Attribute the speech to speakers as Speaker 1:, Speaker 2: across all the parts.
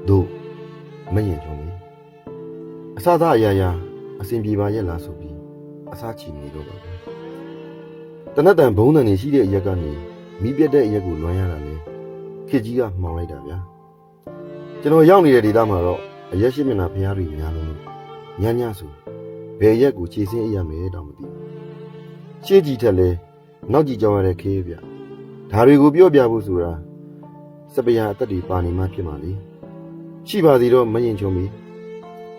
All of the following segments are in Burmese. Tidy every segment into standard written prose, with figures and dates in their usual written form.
Speaker 1: တို့မရင်ချုံမေအစသားအရာရာအစဉ်ပြေပါရဲ့လားဆိုပြီးအစားချီနေတော့ပါပဲတနတ်တန်ဘုံတန်နေရှိတဲ့အရက်ကနေမိပြတ်တဲ့အရက်ကိုလွှမ်းရတာလေခေကြီးကမှောင်လိုက်တာဗျာကျွန်တော်ရောက်နေတဲ့ဒေသမှာတော့အရက်ရှိမျက်နှာဖျားတွေများလို့ညညဆိုဘယ်ရက်ကိုခြေစင်းအရမယ်တောင်မသိဘူးရှေ့ကြီးထက်လဲနောက်ကြီးကြောင်းရတဲ့ခေဗျဒါတွေကိုပြောပြဖို့ဆိုတာစပယ်အသက်တွေပါနေမှဖြစ်မှာလေရှိပါသေးတော့မရင်ချုံမီ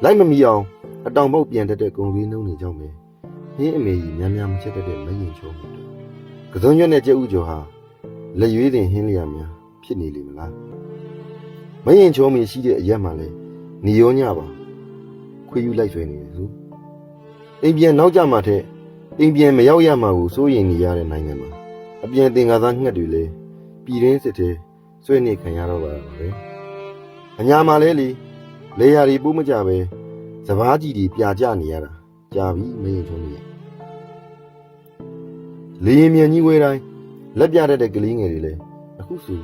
Speaker 1: လိုက်မမီအောင်အတောင်ပေါက်ပြန်တတ်တဲ့ကုံလေးနှုံးနေကြောင်းပဲဟင်းအမေကြီးများများမချက်တတ်တဲ့မရင်ချုံမီကစုံရွက်နဲ့ကြက်ဥကျော်ဟာလက်ရွေးတင်ဟင်းလျာများဖြစ်နေလိမ့်မလားမရင်ချုံမီရှိတဲ့အရက်မှလည်းနေရောညပါခွေယူလိုက်ဆွဲနေတယ်ဆိုအိမ်ပြန်နောက်ကြမှာတဲ့အိမ်ပြန်မရောက်ရမှာကိုစိုးရိမ်နေရတဲ့နိုင်ငံမှာအပြန်တင်ကားသားငှက်တွေလေပြည်ရင်းစစ်တဲ့ဆွဲနေခံရတော့ပါပဲအညာမှာလဲလေရာတွေပိုးမကြပဲစပားကြီးတွေပြာကျနေရတာကြာပြီမရင်ချုံကြီးလေရင်မြန်ကြီးဝဲတိုင်းလက်ပြတတ်တဲ့ကလေးငယ်တွေလဲအခုဆို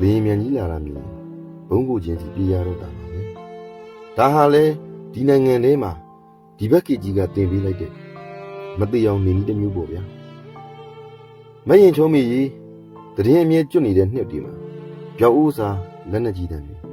Speaker 1: လေရင်မြန်ကြီးလာတာမျိုးဘုံကိုချင်းစီပြေးရတော့တာပါပဲဒါဟာလဲဒီနိုင်ငံထဲမှာဒီဘက်ကြီးကတင်ပေးလိုက်တဲ့မသိအောင်နေနည်းတစ်မျိုးပေါ့ဗျာမရင်ချုံမီကြီးတရင်အမြဲကျွတ်နေတဲ့နှစ်တွေမှာပြောက်ဦးစားလက်နဲ့ကြီးတန်းတွေ